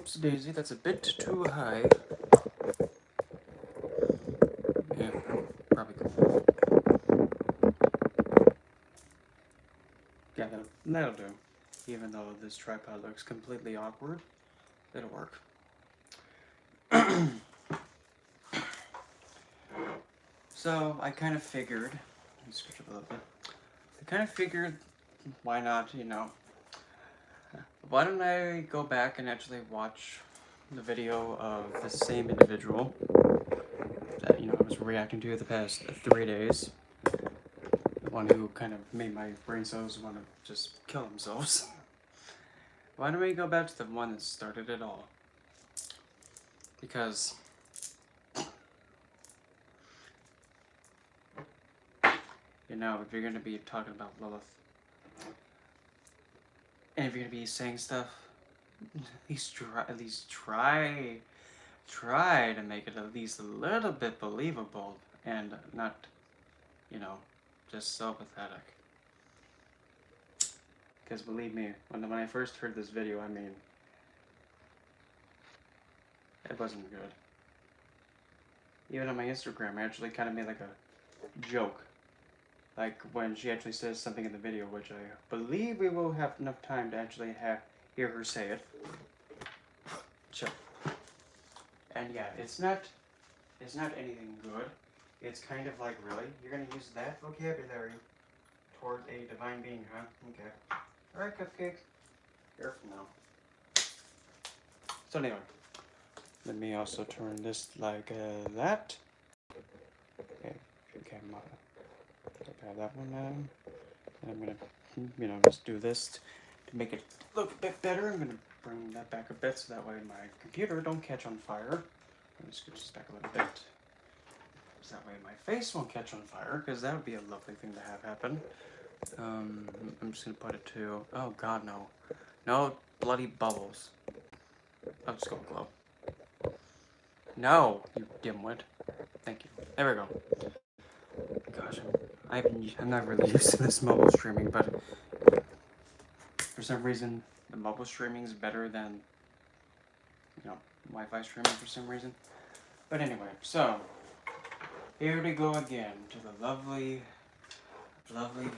Oops, Daisy, that's a bit too high. Yeah, probably cool. Yeah, that'll do. Even though this tripod looks completely awkward, it'll work. So, I kind of figured, let me switch up a little bit. I kind of figured, why not, why don't I go back and actually watch the video of the same individual that, I was reacting to the past 3 days. The one who kind of made my brain cells want to just kill themselves. Why don't we go back to the one that started it all? Because, if you're going to be talking about Lilith, and if you're going to be saying stuff, at least try to make it at least a little bit believable and not, you know, just so pathetic. Because believe me, when I first heard this video, it wasn't good. Even on my Instagram, I actually kind of made like a joke. Like when she actually says something in the video, which I believe we will have enough time to actually hear her say it. Chill. And yeah, it's not anything good. It's kind of like, really? You're gonna use that vocabulary toward a divine being, huh? Okay. Alright, Cupcake. Here from now. So anyway, let me also turn this like that. Okay, have that one now. And I'm gonna, just do this to make it look a bit better. I'm gonna bring that back a bit so that way my computer don't catch on fire. I'm gonna scooch this back a little bit. So that way my face won't catch on fire, because that would be a lovely thing to have happen. I'm just gonna put it to, oh god, no. No bloody bubbles. I'll just go glow. No, you dimwit. Thank you. There we go. Gosh, I'm not really used to this mobile streaming, but for some reason, the mobile streaming is better than, Wi-Fi streaming for some reason. But anyway, so, here we go again to the lovely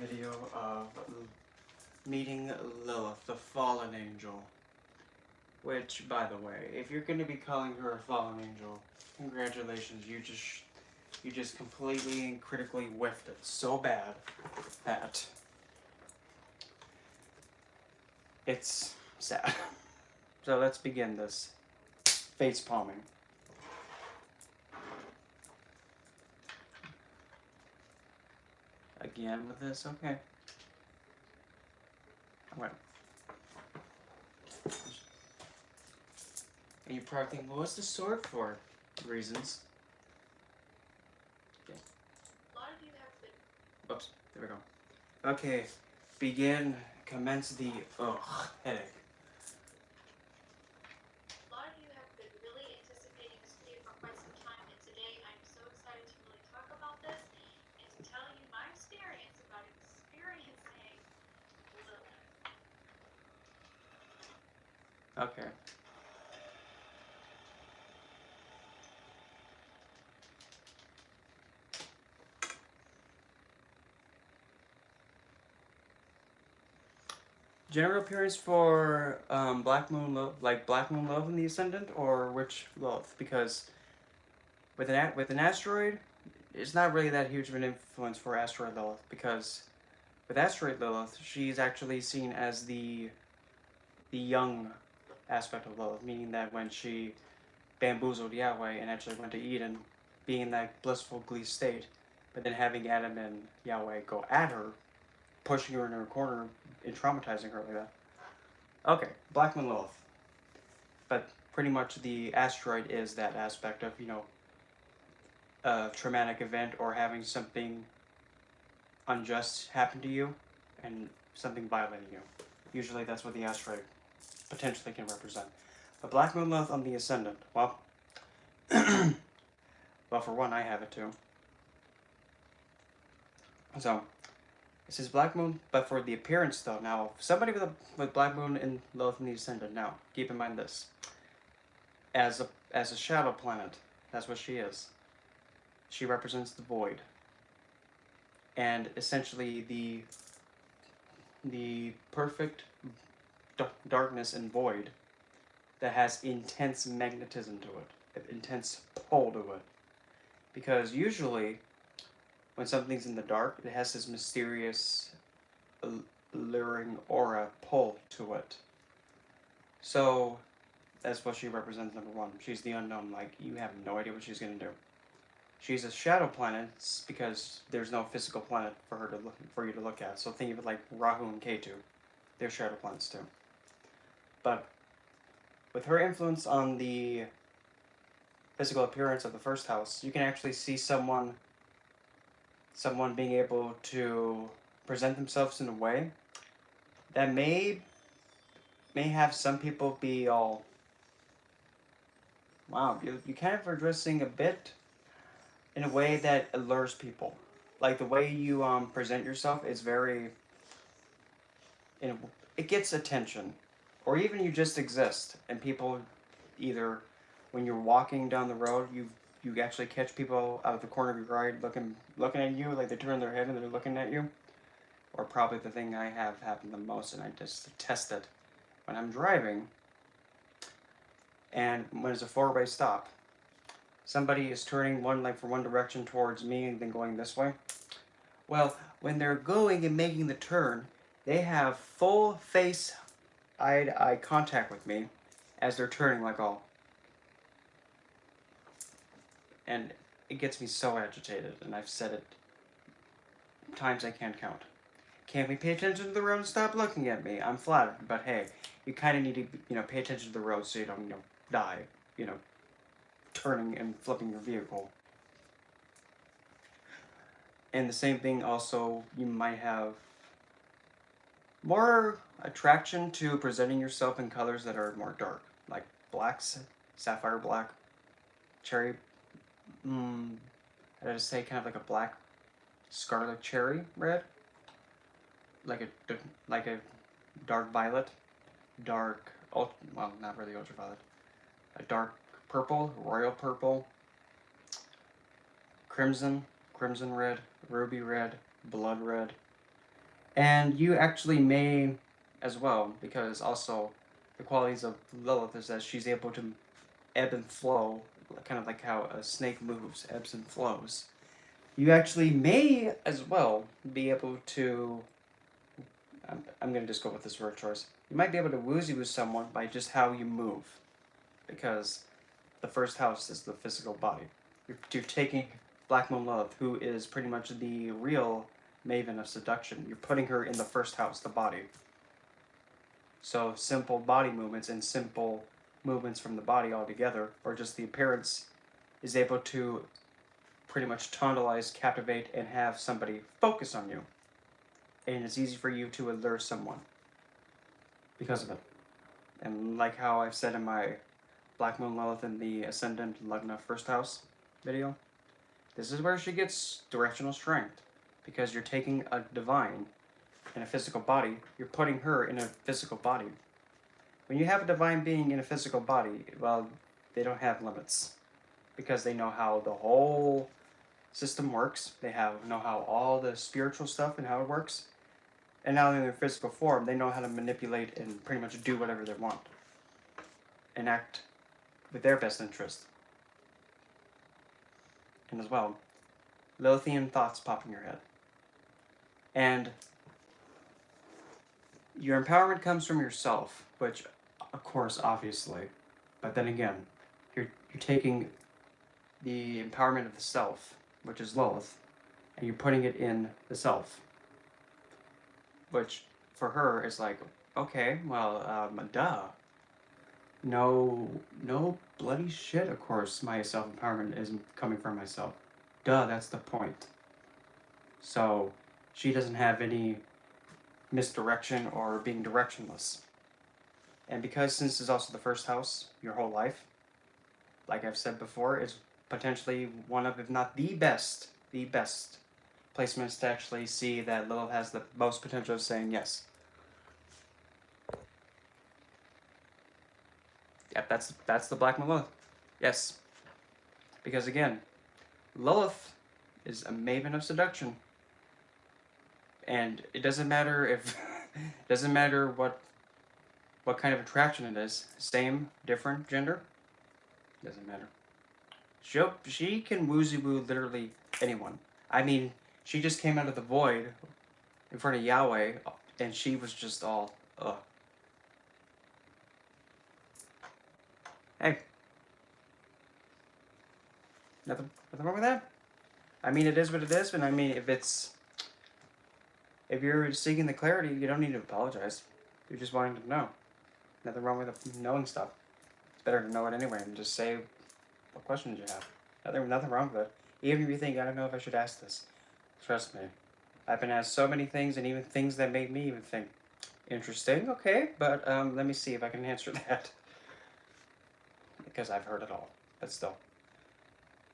video of meeting Lilith, the fallen angel. Which, by the way, if you're going to be calling her a fallen angel, congratulations, you just completely and critically whiffed it so bad that it's sad. So let's begin this face palming. Again with this, okay. Alright. And you probably think, well, what's the sword for? Reasons. Okay. A lot of you have been... Oops, there we go. Okay, commence the, headache. A lot of you have been really anticipating this video for quite some time, and today I'm so excited to really talk about this and to tell you my experience about experiencing Lilith. Okay. General appearance for Black Moon Love, like Black Moon Love in the Ascendant, or which Lilith? Because with an asteroid, it's not really that huge of an influence for asteroid Lilith, because with asteroid Lilith, she's actually seen as the young aspect of Lilith, meaning that when she bamboozled Yahweh and actually went to Eden, being in that blissful glee state, but then having Adam and Yahweh go at her, pushing her in her corner and traumatizing her like that. Okay, Black Moon Lilith. But pretty much the asteroid is that aspect of, a traumatic event or having something unjust happen to you and something violating you. Usually that's what the asteroid potentially can represent. But Black Moon Lilith on the Ascendant, well, well, for one, I have it too. So, this is Black Moon, but for the appearance though, now, somebody with Black Moon and Lilith in the Ascendant, now, keep in mind this. as a shadow planet. That's what she is. She represents the void, and essentially the perfect darkness and void that has intense magnetism to it, intense pull to it. Because usually, when something's in the dark, it has this mysterious, alluring aura pull to it. So, that's what she represents, number one. She's the unknown. Like, you have no idea what she's going to do. She's a shadow planet because there's no physical planet for you to look at. So think of it like Rahu and Ketu. They're shadow planets too. But with her influence on the physical appearance of the first house, you can actually see someone being able to present themselves in a way that may have some people be all, wow, you kind of are dressing a bit in a way that allures people. Like the way you present yourself is very, it gets attention, or even you just exist, and people either when you're walking down the road, you actually catch people out of the corner of your eye looking at you, like they turn their head and they're looking at you. Or probably the thing I have happened the most, and I just test it when I'm driving, and when it's a four-way stop, somebody is turning from one direction towards me and then going this way. Well, when they're going and making the turn, they have full face eye-to-eye contact with me as they're turning, like all. And it gets me so agitated, and I've said it times I can't count. Can't we pay attention to the road and stop looking at me? I'm flattered, but hey, you kind of need to, pay attention to the road so you don't, die, turning and flipping your vehicle. And the same thing also, you might have more attraction to presenting yourself in colors that are more dark, like blacks, sapphire black, cherry, I just say kind of like a black scarlet cherry red, like a dark violet, well, not really ultraviolet, a dark purple, royal purple, crimson red, ruby red, blood red. And you actually may as well, because also the qualities of Lilith is that she's able to ebb and flow, kind of like how a snake moves, ebbs and flows. You actually may as well be able to, I'm going to just go with this word choice, you might be able to woozy with someone by just how you move, because the first house is the physical body. You're taking Black Moon Lilith, who is pretty much the real maven of seduction. You're putting her in the first house, the body. So simple body movements and simple movements from the body altogether, or just the appearance, is able to pretty much tantalize, captivate, and have somebody focus on you. And it's easy for you to allure someone because of it. And like how I've said in my Black Moon Lilith in the Ascendant Lugna First House video, this is where she gets directional strength, because you're taking a divine in a physical body, you're putting her in a physical body. When you have a divine being in a physical body, well, they don't have limits, because they know how the whole system works. They know how all the spiritual stuff and how it works. And now in their physical form, they know how to manipulate and pretty much do whatever they want and act with their best interest. And as well, Lilithian thoughts pop in your head. And your empowerment comes from yourself, which, of course, obviously, but then again, you're taking the empowerment of the self, which is Lilith, and you're putting it in the self, which for her is like, okay, well, duh. No bloody shit, of course, my self-empowerment isn't coming from myself. Duh, that's the point. So, she doesn't have any misdirection or being directionless. And because since it's also the first house, your whole life, like I've said before, is potentially one of, if not the best placements to actually see that Lilith has the most potential of saying yes. Yep, that's the Black Moon Lilith. Yes. Because again, Lilith is a maven of seduction. And it doesn't matter if doesn't matter what kind of attraction it is. Same, different gender. Doesn't matter. She can woozy woo literally anyone. I mean, she just came out of the void in front of Yahweh, and she was just all, ugh. Hey, nothing wrong with that. I mean, it is what it is, but I mean, if you're seeking the clarity, you don't need to apologize. You're just wanting to know. Nothing wrong with knowing stuff. It's better to know it anyway and just say what questions you have. Nothing wrong with it. Even if you think, I don't know if I should ask this. Trust me. I've been asked so many things, and even things that made me even think, interesting, okay, but let me see if I can answer that. Because I've heard it all, but still.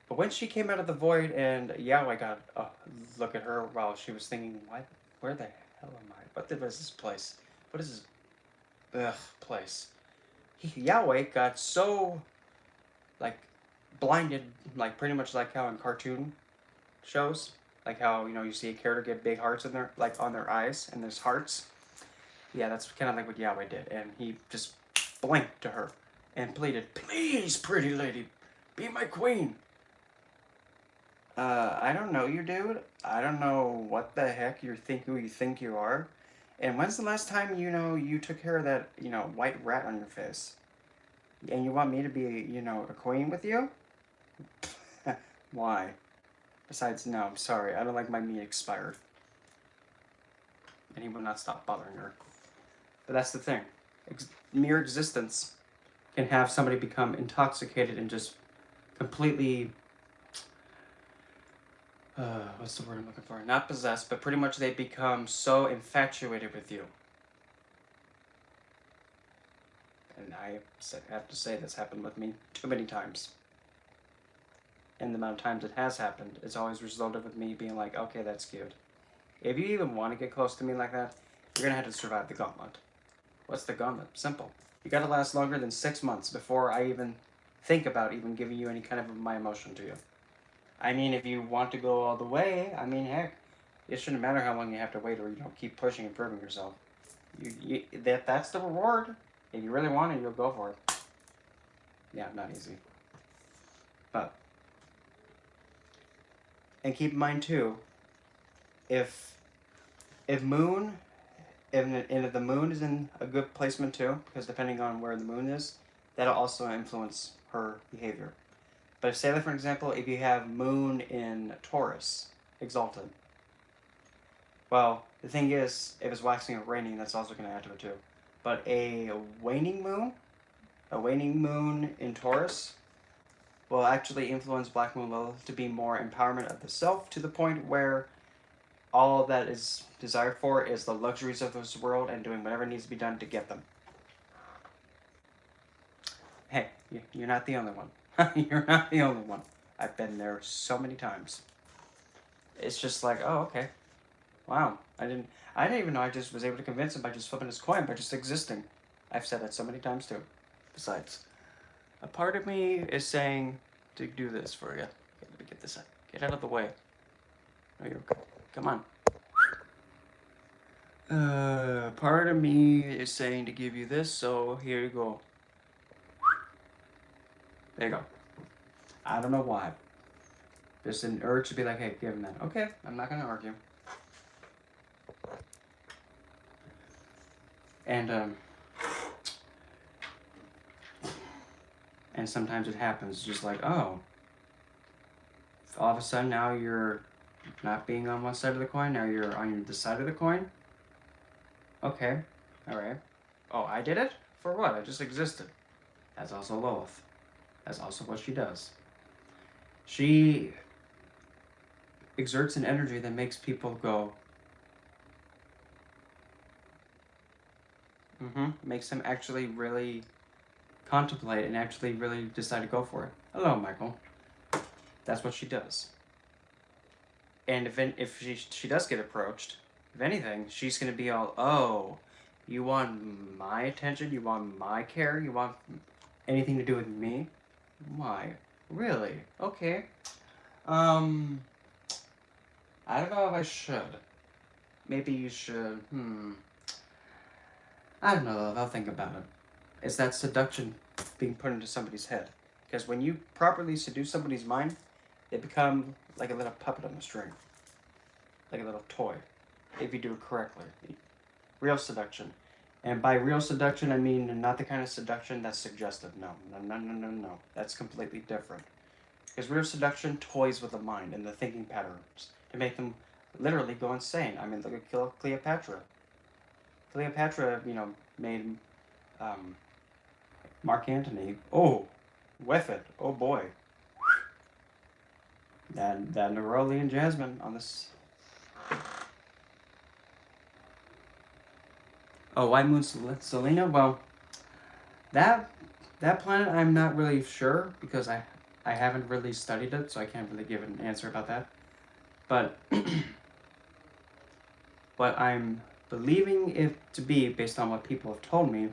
But when she came out of the void and Yahweh got a look at her while she was thinking, where the hell am I? What is this place? What is this place? Yahweh got so, like, blinded, like, pretty much like how in cartoon shows, like how, you see a character get big hearts in their, like, on their eyes, and there's hearts. Yeah, that's kind of like what Yahweh did, and he just blinked to her and pleaded, please, pretty lady, be my queen. I don't know you, dude. I don't know what the heck who you think you are. And when's the last time, you took care of that, white rat on your face? And you want me to be, a queen with you? Why? Besides, no, I'm sorry. I don't like my meat expired. And he will not stop bothering her. But that's the thing. Mere existence can have somebody become intoxicated and just completely... what's the word I'm looking for? Not possessed, but pretty much they become so infatuated with you. And I have to say this happened with me too many times. And the amount of times it has happened, it's always resulted with me being like, okay, that's cute. If you even want to get close to me like that, you're going to have to survive the gauntlet. What's the gauntlet? Simple. You got to last longer than 6 months before I even think about even giving you any kind of my emotion to you. I mean, if you want to go all the way, I mean, heck, it shouldn't matter how long you have to wait, or keep pushing and proving yourself. That's the reward. If you really want it, you'll go for it. Yeah, not easy. But, and keep in mind too, if the moon is in a good placement too, because depending on where the moon is, that'll also influence her behavior. But say, like, for example, if you have moon in Taurus, exalted. Well, the thing is, if it's waxing or waning, that's also going to add to it too. But a waning moon in Taurus will actually influence Black Moon Lilith to be more empowerment of the self, to the point where all that is desired for is the luxuries of this world and doing whatever needs to be done to get them. Hey, you're not the only one. You're not the only one. I've been there so many times. It's just like, oh, okay. Wow. I didn't even know I just was able to convince him by just flipping his coin, by just existing. I've said that so many times too. Besides, a part of me is saying to do this for you. Okay, let me get this out. Get out of the way. Oh, you're okay. Come on. Part of me is saying to give you this, so here you go. There you go. I don't know why. There's an urge to be like, hey, give him that. Okay, I'm not going to argue. And sometimes it happens, just like, oh, all of a sudden now you're not being on one side of the coin, now you're on the side of the coin? Okay, alright. Oh, I did it? For what? I just existed. That's also Lilith. That's also what she does. She exerts an energy that makes people go, makes them actually really contemplate and actually really decide to go for it. Hello, Michael. That's what she does. And if she does get approached, if anything, she's going to be all, oh, you want my attention, you want my care, you want... Anything to do with me? Why? Really? Okay. I don't know if I should. Maybe you should. I don't know. I'll think about it. Is that seduction being put into somebody's head? Because when you properly seduce somebody's mind, they become like a little puppet on a string, like a little toy, if you do it correctly. Real seduction. And by real seduction, I mean not the kind of seduction that's suggestive. No, no, no, no, no, no. That's completely different. Because real seduction toys with the mind and the thinking patterns to make them literally go insane. I mean, look at Cleopatra. Cleopatra, made um, Mark Antony. Oh, with it. Oh boy. That Neroli and Jasmine on this. Oh, White Moon Selena. Well, that planet I'm not really sure because I haven't really studied it, so I can't really give an answer about that. But what I'm believing it to be, based on what people have told me,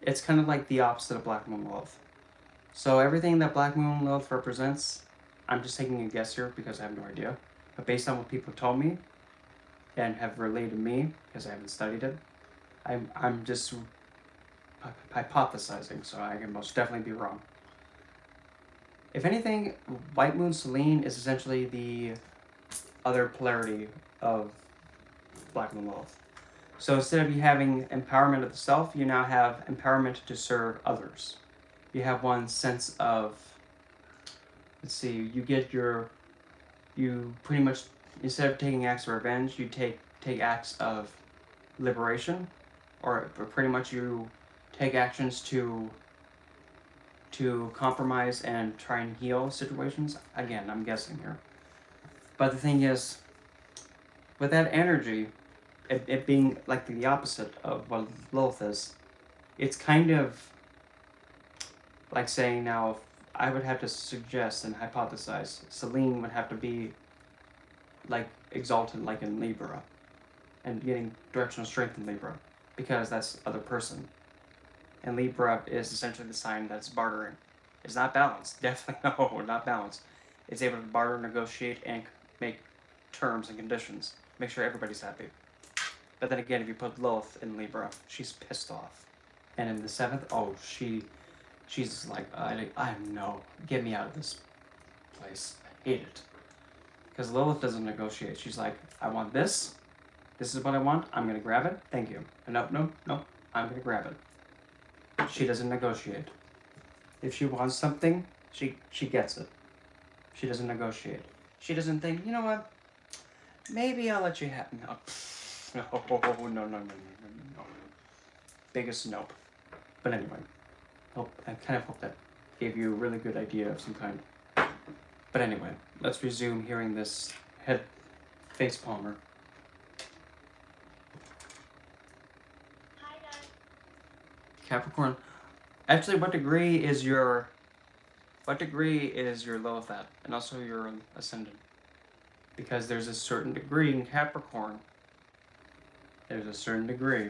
it's kind of like the opposite of Black Moon Lilith. So everything that Black Moon Lilith represents, I'm just taking a guess here because I have no idea. But based on what people have told me and have relayed to me, because I haven't studied it, I'm just hypothesizing, so I can most definitely be wrong. If anything, White Moon Selene is essentially the other polarity of Black Moon Lilith. So instead of you having empowerment of the self, you now have empowerment to serve others. You have one sense of, let's see, you pretty much, instead of taking acts of revenge, you take acts of liberation, or pretty much you take actions to compromise and try and heal situations. Again, I'm guessing here. But the thing is, with that energy, it being like the opposite of what Lilith is, it's kind of like saying now, if I would have to suggest and hypothesize, Selene would have to be like exalted like in Libra and getting directional strength in Libra because that's other person. And Libra is essentially the sign that's bartering. It's not balanced. Definitely no, not balanced. It's able to barter, negotiate, and make terms and conditions. Make sure everybody's happy. But then again, if you put Lilith in Libra, she's pissed off. And in the 7th, oh, she's like, I know, get me out of this place. I hate it. Because Lilith doesn't negotiate. She's like, I want this. This is what I want. I'm going to grab it. Thank you. Nope. I'm going to grab it. She doesn't negotiate. If she wants something, she gets it. She doesn't negotiate. She doesn't think, you know what? Maybe I'll let you have... No. Biggest nope. But anyway, I kind of hope that gave you a really good idea of some kind. But anyway, let's resume hearing this head face palmer. Hi guys. Capricorn. Actually, what degree is your Lilith at? And also your ascendant? Because there's a certain degree in Capricorn. There's a certain degree.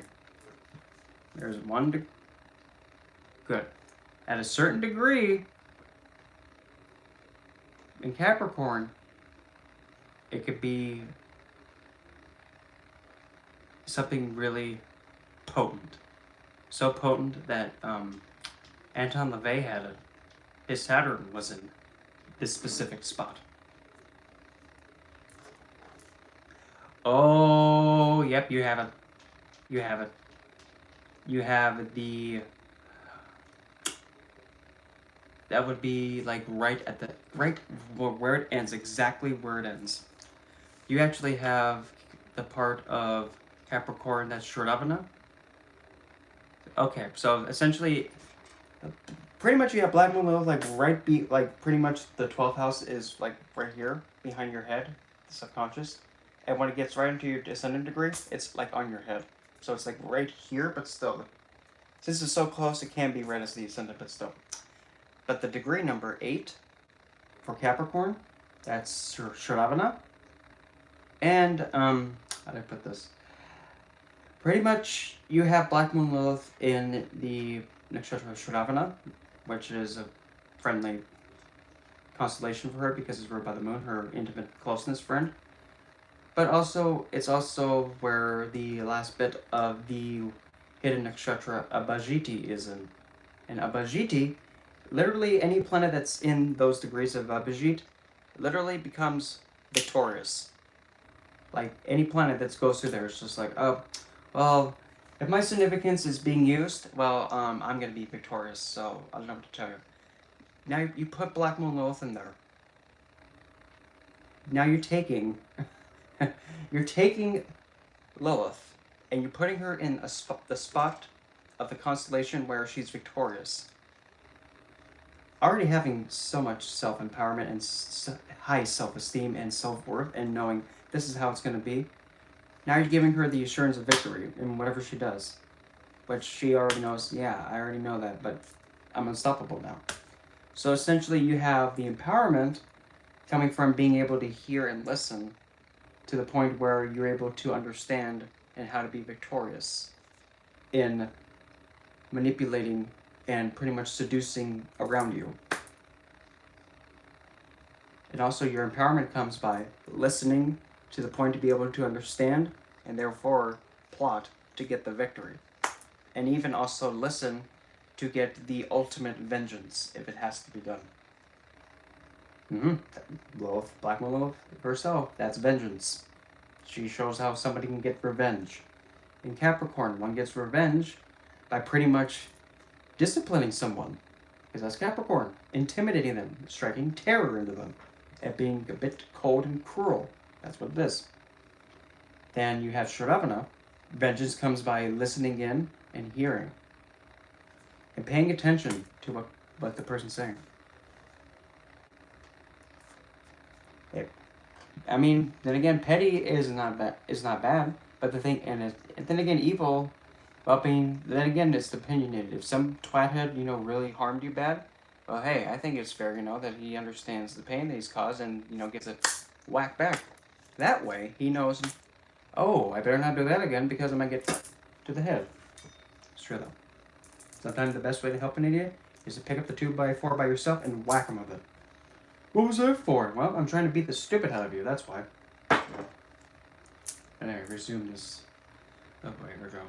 There's one good. At a certain degree in Capricorn, it could be something really potent. So potent that Anton LaVey had it. His Saturn was in this specific spot. Oh, yep, you have it. You have it. You have the... That would be like right where it ends, exactly where it ends. You actually have the part of Capricorn that's Shravana. Okay, so essentially, pretty much you have Black Moon Lilith like pretty much the 12th house is like right here behind your head, the subconscious, and when it gets right into your ascendant degree, it's like on your head. So it's like right here, but still, since it's so close, it can be read as the ascendant, but still. But the degree number 8 for Capricorn, that's Shravana. And, how do I put this? Pretty much you have Black Moon Lilith in the nakshatra of Shravana. which is a friendly constellation for her because it's ruled by the moon, her intimate closeness friend. But also, it's also where the last bit of the hidden nakshatra Abhajiti is in. And Abhajiti, literally any planet that's in those degrees of Abhijit, literally becomes victorious. Like any planet that goes through there, it's just like, oh, well, if my significance is being used, well, I'm gonna be victorious. So I don't know what to tell you. Now you put Black Moon Lilith in there. Now you're taking, you're taking Lilith, and you're putting her in the spot of the constellation where she's victorious. Already having so much self-empowerment and high self-esteem and self-worth, and knowing this is how it's going to be. Now you're giving her the assurance of victory in whatever she does, which she already knows. Yeah, I already know that, but I'm unstoppable now. So essentially, you have the empowerment coming from being able to hear and listen to the point where you're able to understand and how to be victorious in manipulating and pretty much seducing around you. And also your empowerment comes by listening to the point to be able to understand and therefore plot to get the victory. And even also listen to get the ultimate vengeance if it has to be done. Lilith, Black Moon Lilith herself, that's vengeance. She shows how somebody can get revenge. In Capricorn, one gets revenge by pretty much disciplining someone, because that's Capricorn, intimidating them, striking terror into them, and being a bit cold and cruel. That's what it is. Then you have Shravana. Vengeance comes by listening in and hearing, and paying attention to what the person's saying. I mean, then again, petty is not bad, but the thing, and then again, evil. Well, then again, it's opinionated. If some twathead, really harmed you bad, well, hey, I think it's fair, that he understands the pain that he's caused and, gets it whacked back. That way, he knows, oh, I better not do that again because I might get to the head. It's true, though. Sometimes the best way to help an idiot is to pick up the 2x4 by yourself and whack him with it. What was that for? Well, I'm trying to beat the stupid out of you, that's why. Anyway, resume this. Oh, wait, here we go.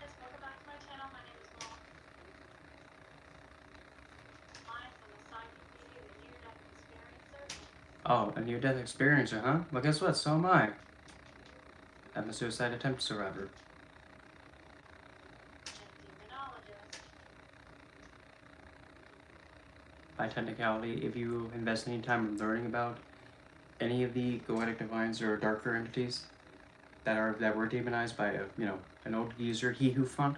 Yes, welcome back to my channel. My name is Mom. I'm from the Encyclopedia of the Near-Death Experiencer. Oh, a near-death experiencer, huh? Well, guess what? So am I. I'm a suicide attempt survivor. And demonologist. By technicality, if you invest any time in learning about any of the goetic divines or darker entities that were demonized by an old geezer, he who fought.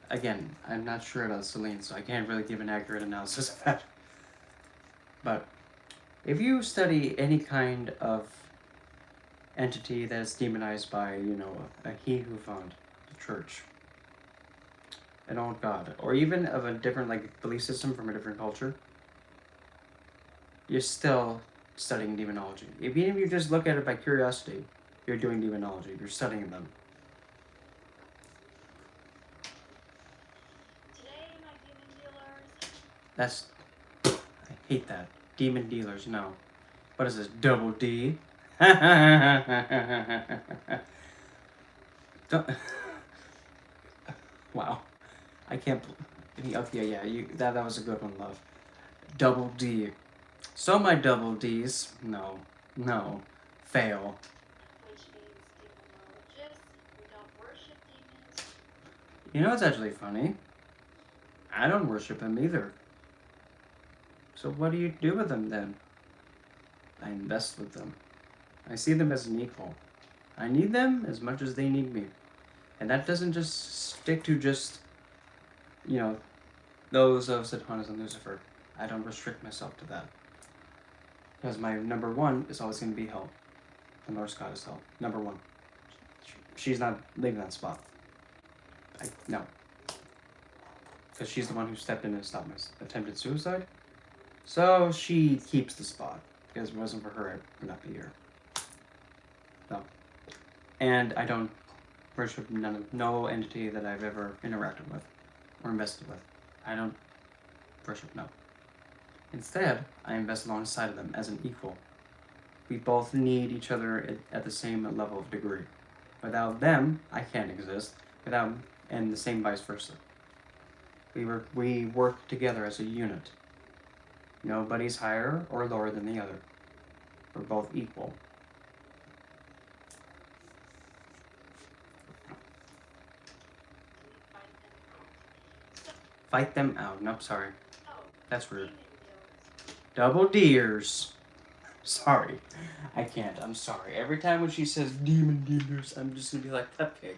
Again, I'm not sure about Celine, so I can't really give an accurate analysis of that. But if you study any kind of entity that is demonized by, a he who found the church, an old god, or even of a different belief system from a different culture, you're still studying demonology. Even if you just look at it by curiosity, you're doing demonology. You're studying them. Today, my demon dealers. That's... I hate that. Demon dealers, no. What is this, double D? Don't... Wow. I can't... Okay, yeah, that was a good one, love. Double D. So my double Ds, no, fail. Which means demonologists. We don't worship demons. You know what's actually funny? I don't worship them either. So what do you do with them then? I invest with them. I see them as an equal. I need them as much as they need me. And that doesn't just stick to just, those of Satanas and Lucifer. I don't restrict myself to that. Because my number one is always going to be Hell. The Norse goddess Hell. Number one. She's not leaving that spot. No. Because she's the one who stepped in and stopped my attempted suicide. So she keeps the spot. Because if it wasn't for her, I would not be here. No. And I don't worship no entity that I've ever interacted with or invested with. I don't worship, no. Instead, I invest alongside of them as an equal. We both need each other at the same level of degree. Without them, I can't exist. And the same vice versa. We work together as a unit. Nobody's higher or lower than the other. We're both equal. Fight them out. Nope, sorry. That's rude. Double deers. Sorry. I can't. I'm sorry. Every time when she says demon dealers, I'm just gonna be like, cupcake.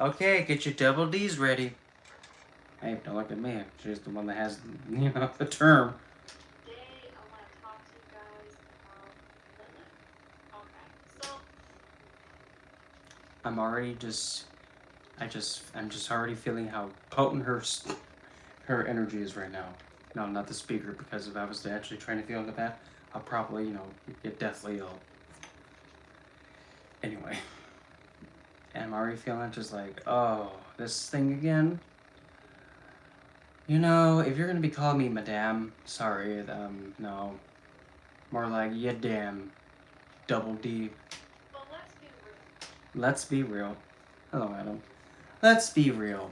Okay, get your double D's ready. Hey, don't look at me. She's the one that has, the term. Today, I want to talk to you guys about Lilith. Okay, so I'm already I'm just already feeling how potent her energy is right now. No, not the speaker, because if I was to actually try to feel the bat, I'll probably, get deathly ill. Anyway. And I'm already feeling just like, oh, this thing again? If you're gonna be calling me madame, sorry, no. More like, yeah, damn. Double D. but let's be real. Let's be real. Hello, Adam. Let's be real.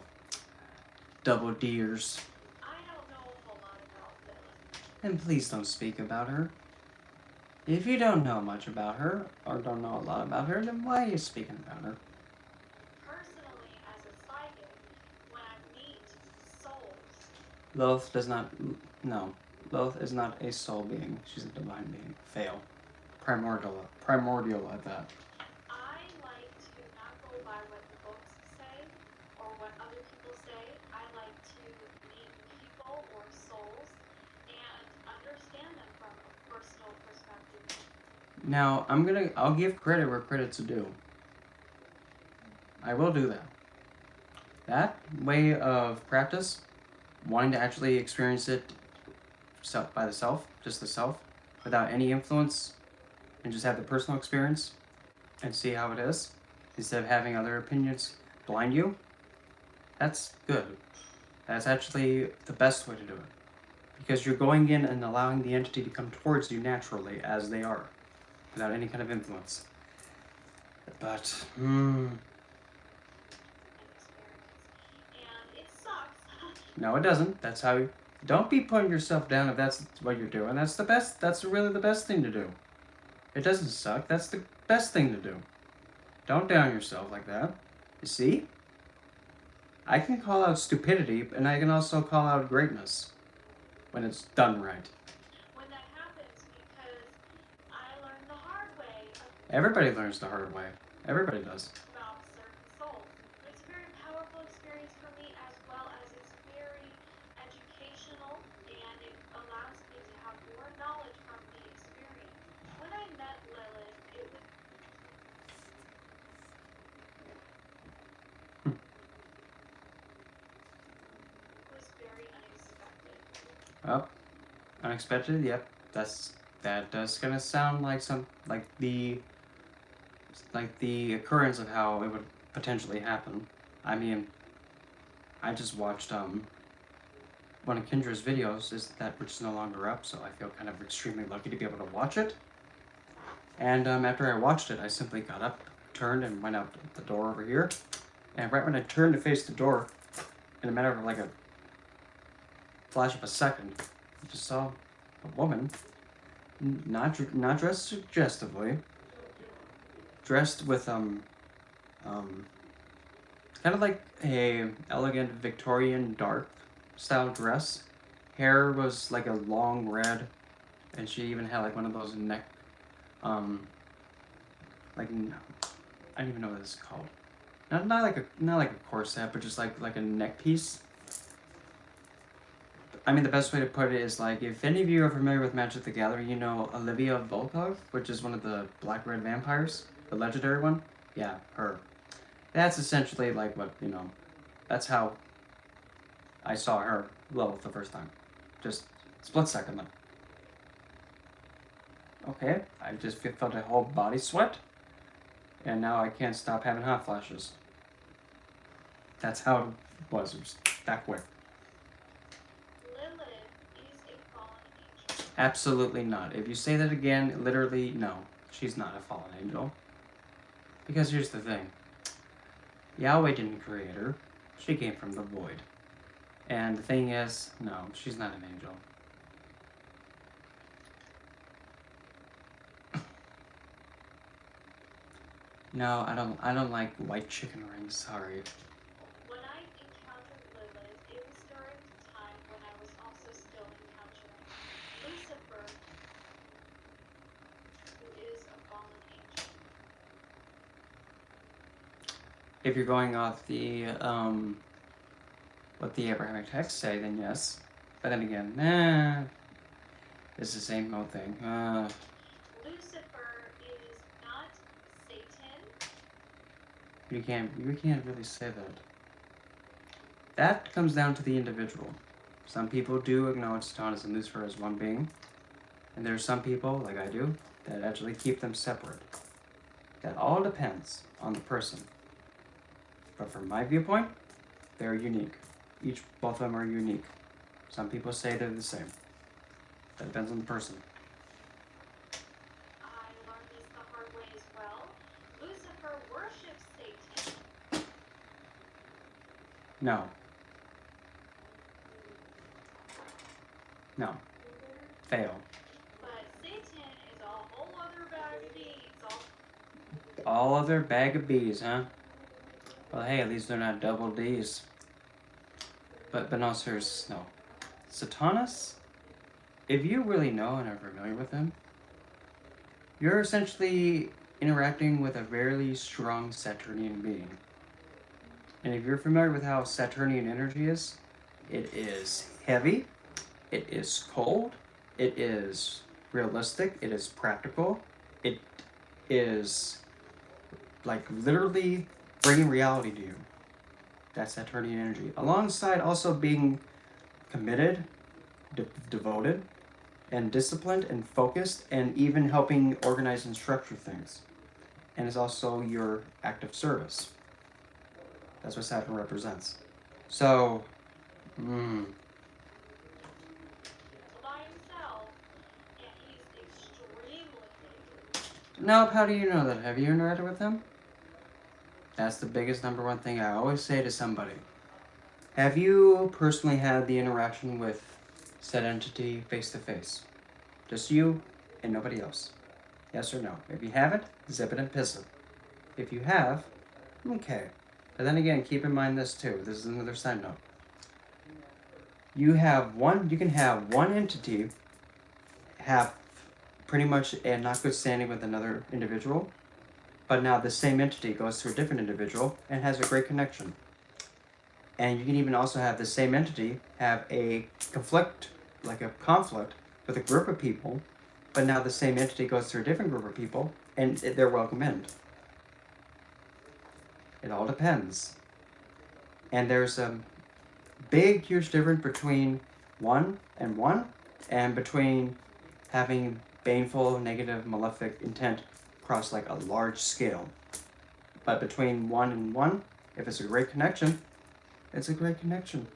Double D'ers. I don't know a whole lot about Lilith. And please don't speak about her. If you don't know much about her, or don't know a lot about her, then why are you speaking about her? Personally, as a psychic, when I meet souls, Lilith does not... No. Lilith is not a soul being. She's a divine being. Fail. Primordial at that. I like to not go by what the books say or what other people say. I like to meet people or souls and understand them from a personal perspective. Now, I'll give credit where credit's due. I will do that. That way of practice, wanting to actually experience it by the self, just the self, without any influence, and just have the personal experience and see how it is, instead of having other opinions blind you, that's good. That's actually the best way to do it. Because you're going in and allowing the entity to come towards you naturally as they are, without any kind of influence. But, And it sucks. no, it doesn't. That's how you... Don't be putting yourself down if that's what you're doing. That's really the best thing to do. It doesn't suck. That's the best thing to do. Don't down yourself like that. You see? I can call out stupidity, and I can also call out greatness. When it's done right. When that happens, because I learned the hard way Everybody learns the hard way. Everybody does. about certain souls. It's a very powerful experience for me, as well as it's very educational, and it allows me to have more knowledge from the experience. When I met Lilith, it was very unexpected. Well, unexpected. Yep, that does kind of sound like the occurrence of how it would potentially happen. I mean, I just watched one of Kendra's videos, which is no longer up, so I feel kind of extremely lucky to be able to watch it. And after I watched it, I simply got up, turned, and went out the door over here. And right when I turned to face the door, in a matter of like a flash of a second, I just saw a woman, not dressed suggestively, dressed with kind of like a elegant Victorian dark style dress. Hair was like a long red, and she even had like one of those neck, like, I don't even know what this is called. Not like a corset, but just like a neck piece. I mean, the best way to put it is like, if any of you are familiar with Magic the Gathering, you know Olivia Volkov, which is one of the black-red vampires, the legendary one. Yeah, her. That's essentially like what, that's how I saw her, Lilith, the first time. Just split second then. Okay, I just felt a whole body sweat. and now I can't stop having hot flashes. That's how it was. It was that quick. Lilith is a fallen angel. Absolutely not. If you say that again, literally, no. She's not a fallen angel. Because here's the thing. Yahweh didn't create her. She came from the void. And the thing is, no, she's not an angel. No, I don't like white chicken rings, sorry. When I encountered Lilith, it was during the time when I was also still encountering Lucifer, who is a fallen angel. If you're going off the what the Abrahamic texts say, then yes. But then again, nah, it's the same old thing. Lucifer is not Satan. You can't really say that. That comes down to the individual. Some people do acknowledge Satanas and Lucifer as one being, and there are some people, like I do, that actually keep them separate. That all depends on the person. But from my viewpoint, they're unique. Both of them are unique. Some people say they're the same. That depends on the person. I learned this the hard way as well. Lucifer worships Satan. No. No. Fail. But Satan is a whole other bag of beans. All other bag of bees, huh? Well, hey, at least they're not double D's. But no, serious, no. Satanas, if you really know and are familiar with him, you're essentially interacting with a very strong Saturnian being. And if you're familiar with how Saturnian energy is, it is heavy, it is cold, it is realistic, it is practical, it is like literally bringing reality to you. That's Saturnian energy. Alongside also being committed, devoted, and disciplined and focused, and even helping organize and structure things. And it's also your act of service. That's what Saturn represents. So, By himself, and he's extremely big. now, how do you know that? Have you interacted with him? That's the biggest number one thing I always say to somebody. Have you personally had the interaction with said entity face to face? Just you and nobody else. Yes or no? If you haven't, zip it and piss it. If you have, okay. But then again, keep in mind this too. This is another side note. You can have one entity have pretty much a not good standing with another individual, but now the same entity goes to a different individual and has a great connection. And you can even also have the same entity have a conflict with a group of people, but now the same entity goes to a different group of people and they're welcomed. It all depends. And there's a big, huge difference between one, and between having baneful, negative, malefic intent across like a large scale. But between one and one, if it's a great connection, it's a great connection.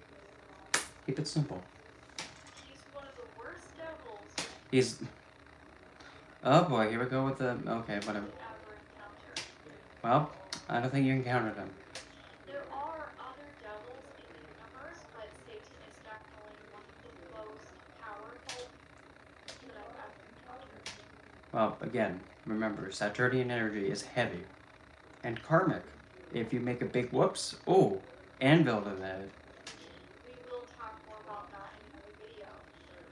Keep it simple. He's one of the worst devils He's. Oh boy, here we go with the. Okay, whatever. ever encountered. Well, I don't think you encountered him. There are other devils in the universe, but Satan is definitely one of the most powerful that I've ever encountered. Well, again, remember, Saturnian energy is heavy and karmic. If you make a big whoops, anvil to that. We will talk more about that in another video.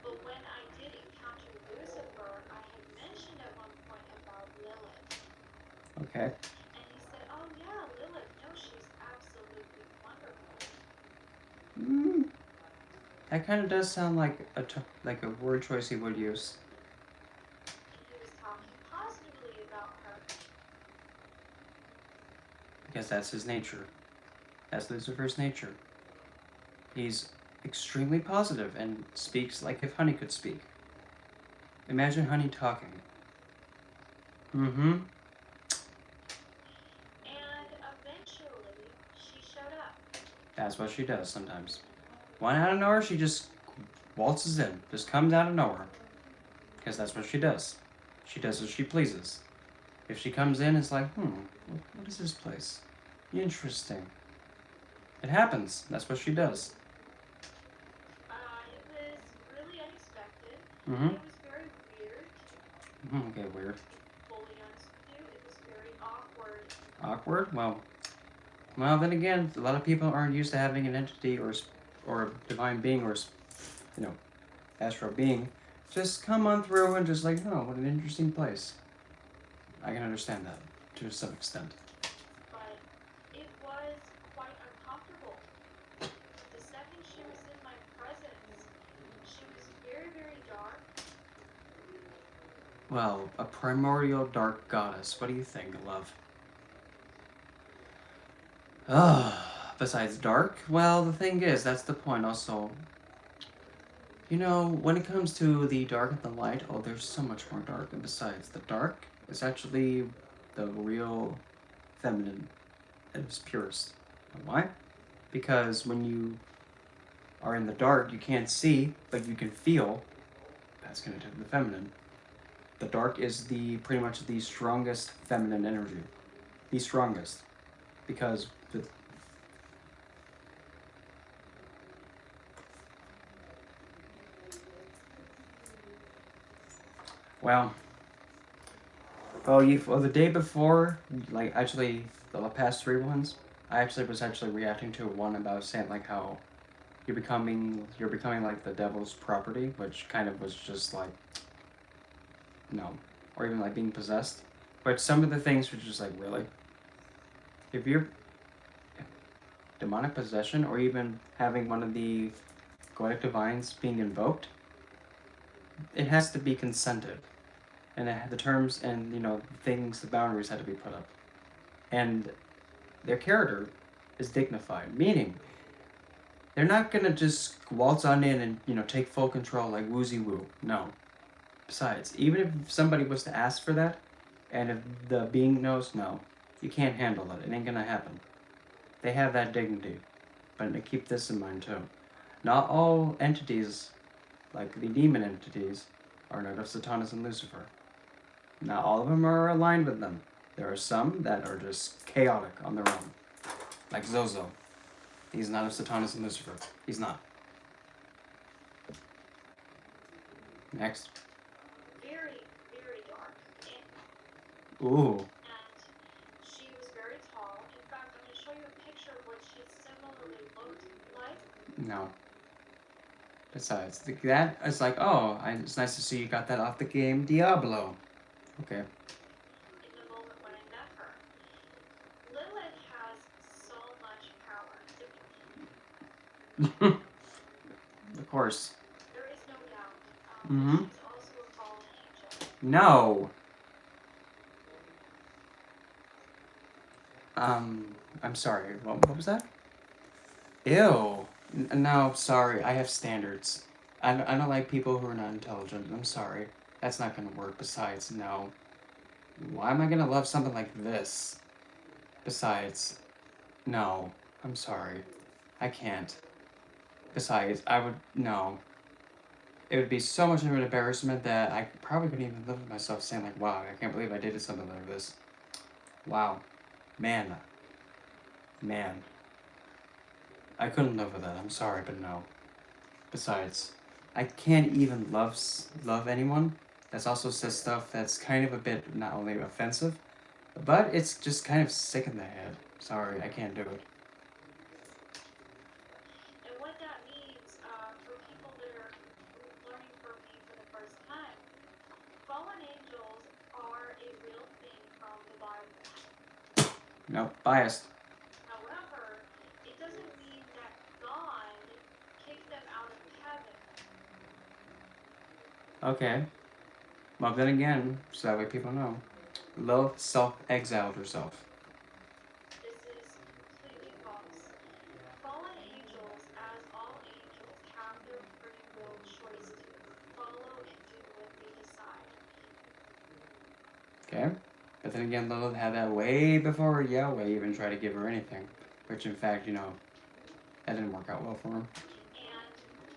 But when I did encounter Lucifer, I had mentioned at one point about Lilith. Okay. And he said, oh yeah, Lilith, no, she's absolutely wonderful. That kind of does sound like a word choice he would use. And he was talking positively about her. Because that's his nature. That's Lucifer's nature. He's extremely positive and speaks like if honey could speak. Imagine honey talking. That's what she does sometimes. One out of nowhere, she just waltzes in. Just comes out of nowhere. Because that's what she does. She does as she pleases. If she comes in, it's like, what is this place? Interesting. It happens. That's what she does. It was really unexpected, Mm-hmm. and it was very weird. Okay, weird. Fully honest with you, it was very awkward. Awkward? Well, then again, a lot of people aren't used to having an entity or divine being or, you know, astral being just come on through and just like, oh, what an interesting place. I can understand that to some extent. But it was quite uncomfortable. The second she was in my presence, she was very, very dark. Well, a primordial dark goddess. What do you think, love? Besides dark? Well, the thing is, that's the point also. You know, when it comes to the dark and the light, oh, there's so much more dark. And besides, the dark is actually the real feminine at its purest. Why? Because when you are in the dark, you can't see, but you can feel. That's connected to the feminine. The dark is the pretty much the strongest feminine energy. The strongest. Because the well, well, the day before, like actually the past three ones, I actually was actually reacting to one about saying like how you're becoming like the devil's property, which kind of was just like no, or even like being possessed. But some of the things were just like really, if you're demonic possession or even having one of the goetic divines being invoked, it has to be consented, and the terms and things, the boundaries had to be put up, and their character is dignified, meaning they're not gonna just waltz on in and take full control like woozy woo. No. Besides, even if somebody was to ask for that, and if the being knows no, you can't handle it. It ain't gonna happen. They have that dignity, but keep this in mind too. Not all entities, like the demon entities, are not of Satanas and Lucifer. Not all of them are aligned with them. There are some that are just chaotic on their own, like Zozo. He's not of Satanas and Lucifer. He's not. Next. Very, very dark. Ooh. And she was very tall. In fact, I'm going to show you a picture of what she similarly looked like. No. Besides, that is like, oh, it's nice to see you got that off the game Diablo. Okay. In the moment when I met her, Lilith has so much power. Of course. There is no doubt. Mm-hmm. She's also a fallen angel. No. I'm sorry. What was that? Ew. No, sorry. I have standards. I don't like people who are not intelligent. I'm sorry. That's not gonna work. Besides, no. Why am I gonna love something like this? Besides, no. I'm sorry. I can't. Besides, I would no. It would be so much of an embarrassment that I probably couldn't even live with myself saying like, wow, I can't believe I did something like this. Wow. Man. Man. I couldn't live with that. I'm sorry, but no. Besides, I can't even love anyone that's also says stuff that's kind of a bit not only offensive, but it's just kind of sick in the head. Sorry, I can't do it. And what that means for people that are learning from me for the first time, fallen angels are a real thing from the Bible. Nope, biased. However, it doesn't mean that God kicked them out of heaven. Okay. Well, then again, so that way people know. Lilith self-exiled herself. This is completely false. Fallen angels, as all angels, have their free will choice to follow and do what they decide. Okay? But then again, Lilith had that way before Yahweh even tried to give her anything. Which, in fact, That didn't work out well for him. And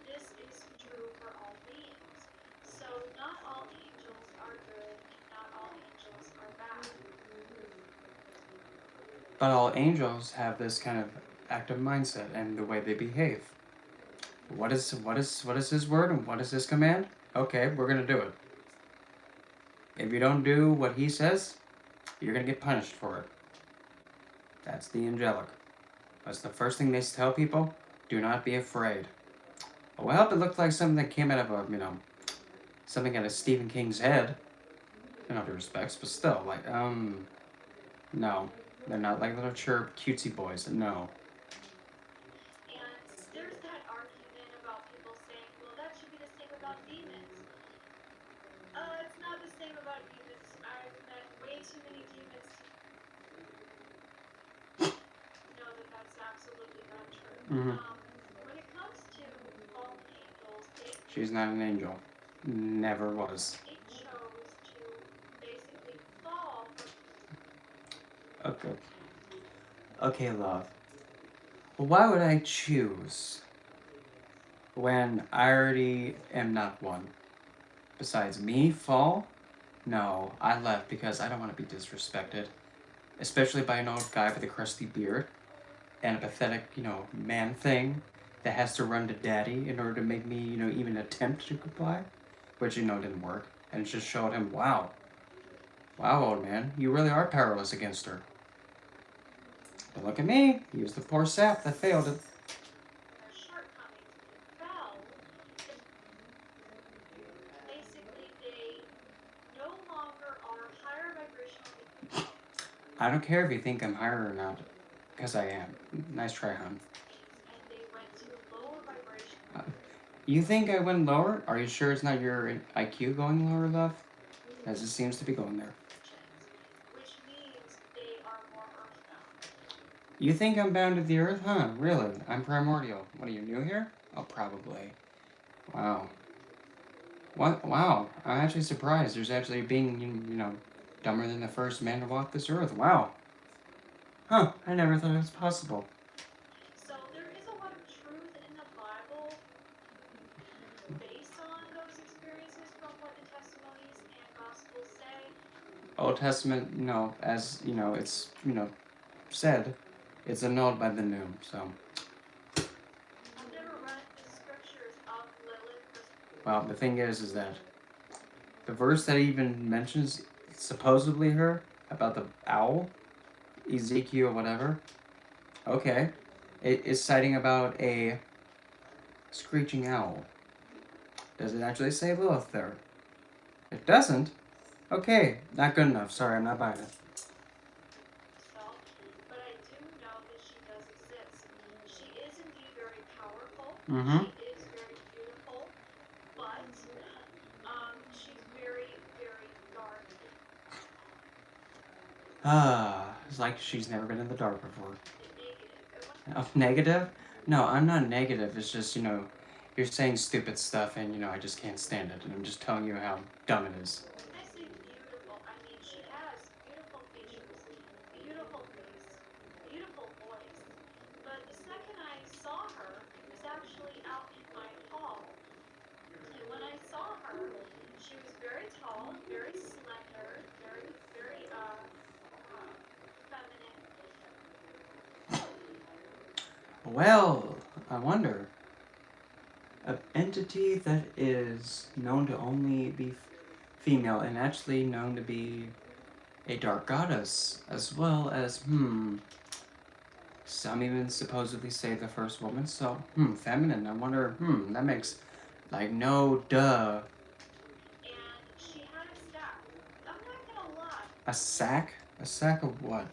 this is true for all beings. So not all angels are good and not all angels are bad. But all angels have this kind of active mindset and the way they behave. What is his word and what is his command? Okay, we're gonna do it. If you don't do what he says, you're gonna get punished for it. That's the angelic. That's the first thing they tell people. Do not be afraid. Well, it looked like something that came out of a, something out of Stephen King's head. In other respects, but still, like, no. They're not like little chirp cutesy boys. No. And there's that argument about people saying, well, that should be the same about demons. It's not the same about demons. I've met way too many demons to know that that's absolutely not true. Mm-hmm. When it comes to fallen angels, She's not an angel. Never was. they chose to basically fall from. Okay. Okay, love. Well, why would I choose when I already am not one? Besides me, fall? No, I left because I don't want to be disrespected. Especially by an old guy with a crusty beard and a pathetic, man thing that has to run to daddy in order to make me, even attempt to comply. Which, didn't work. And it just showed him, wow. Wow, old man, you really are powerless against her. But look at me. He was the poor sap that failed it. Their shortcomings fell. Basically, they no longer are higher vibrational. I don't care if you think I'm higher or not, because I am. Nice try, hon. And they went to lower vibration. You think I went lower? Are you sure it's not your IQ going lower, love? As it seems to be going there. Which means they are more earthbound. You think I'm bound to the earth? Huh, really? I'm primordial. What, are you new here? Oh, probably. Wow. What? Wow. I'm actually surprised. There's actually being, dumber than the first man to walk this earth. Wow. Huh, I never thought it was possible. So there is a lot of truth in the Bible based on those experiences from what the testimonies and gospels say. Old Testament, as, it's, said, it's annulled by the new, so. I've never read the scriptures of Lilith. Well, the thing is that the verse that even mentions supposedly her about the owl, Ezekiel, whatever. Okay, it is citing about a screeching owl. Does it actually say Lilith there? It doesn't. Okay, not good enough. Sorry, I'm not buying it. But I do know that she does exist. She is indeed very powerful. Mm-hmm. She is very beautiful, but she's very, very dark. It's like she's never been in the dark before. Negative. Oh, negative? No, I'm not negative. It's just, you're saying stupid stuff and, I just can't stand it. And I'm just telling you how dumb it is. When I say beautiful, I mean she has beautiful features, beautiful face, beautiful voice. But the second I saw her, it was actually out in my hall. And when I saw her, she was very tall, very slender, very, very feminine. Well, I wonder. An entity that is known to only be female and actually known to be a dark goddess, as well as, some even supposedly say the first woman, so, feminine. I wonder, that makes, no duh. And she had a staff. I'm not gonna lie. A sack? A sack of what?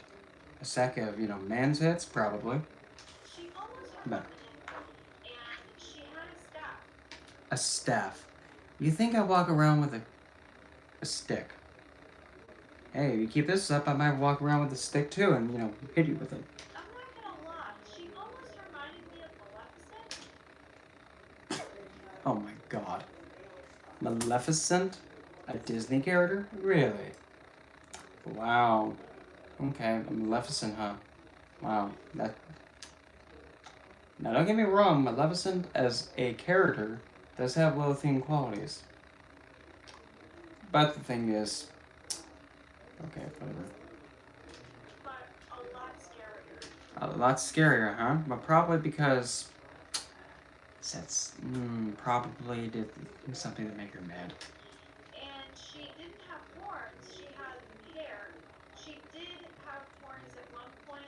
A sack of, man's hits? Probably. She almost had But and she had a staff. a staff. You think I walk around with a stick? Hey, if you keep this up, I might walk around with a stick too and, hit you with it. I'm not gonna lie, she almost reminded me of Maleficent. Oh my god. Maleficent? A Disney character? Really? Wow. Okay, Maleficent, huh? Wow. Now, don't get me wrong, Maleficent as a character does have Lilithian qualities. But the thing is, okay, whatever. But a lot scarier. A lot scarier, huh? But probably because that's probably did something to make her mad. And she didn't have horns, she had hair. She did have horns at one point.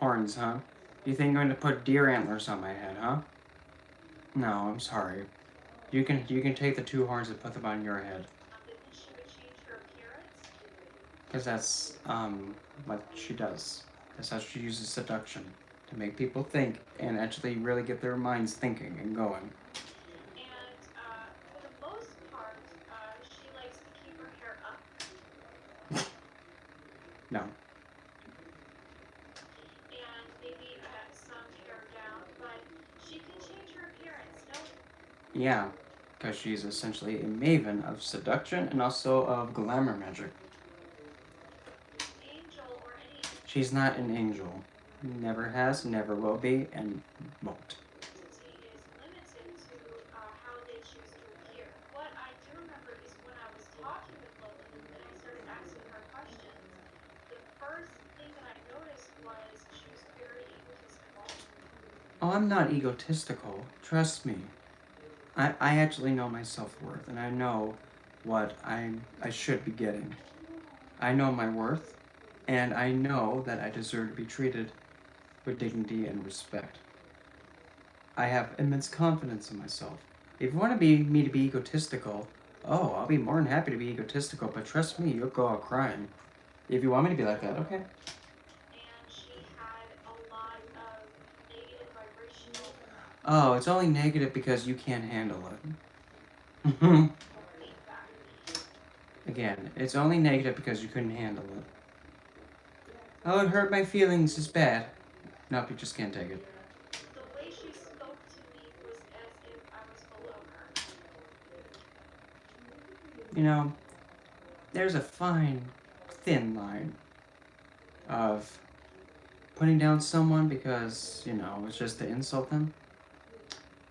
Horns, huh? You think I'm going to put deer antlers on my head, huh? No, I'm sorry. You can take the 2 horns and put them on your head. That she would change her appearance. Because that's what she does. That's how she uses seduction to make people think and actually really get their minds thinking and going. And for the most part, she likes to keep her hair up. No. And maybe some hair down, but she can change her appearance. No. Yeah, because she's essentially a maven of seduction and also of glamour magic. Angel or any. She's not an angel. Never has, never will be, and won't. Entity is limited to how they choose to appear. What I do remember is when I was talking with Lilith and I started asking her questions, the first thing that I noticed was she was very egotistical. Oh, I'm not egotistical. Trust me. I actually know my self-worth, and I know what I should be getting. I know my worth, and I know that I deserve to be treated with dignity and respect. I have immense confidence in myself. If you want me to be egotistical, oh, I'll be more than happy to be egotistical, but trust me, you'll go out crying. If you want me to be like that, okay. And she had a lot of negative vibrational Oh, it's only negative because you can't handle it. feedback. Again, it's only negative because you couldn't handle it. Oh, it hurt my feelings, it's bad. Nope, you just can't take it. The way she spoke to me was as if I was below her. You know, there's a fine, thin line of putting down someone because, it's just to insult them,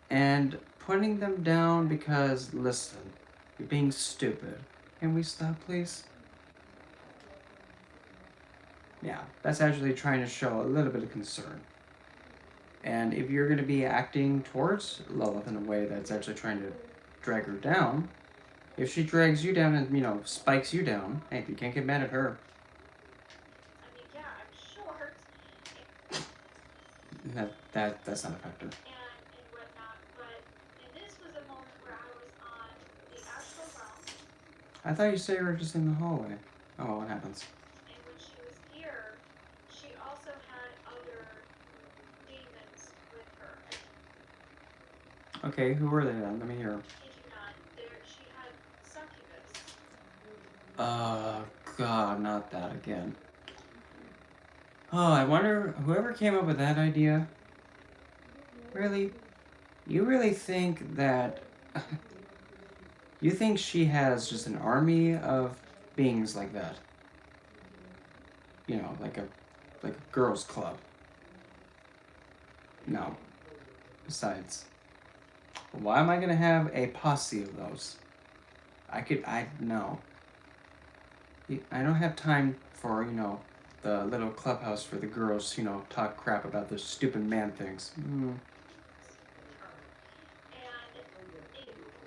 and putting them down because, listen, you're being stupid. Can we stop, please? Yeah, that's actually trying to show a little bit of concern. And if you're going to be acting towards Lilith in a way that's actually trying to drag her down, if she drags you down and, spikes you down, hey, you can't get mad at her. I mean, yeah, I'm short That's not a factor. and whatnot, but and this was a moment where I was on the astral realm, I thought you said you were just in the hallway. Oh, well, what happens? and when she was here, she also had other demons with her. Okay, who were they then? Let me hear. Kid you not, there she had succubus. God, not that again. Oh, I wonder, whoever came up with that idea, really? You really think that... you think she has just an army of beings like that? Like a girls' club. No. Besides, why am I gonna have a posse of those? No. I don't have time for, the little clubhouse for the girls, talk crap about their stupid man things. And it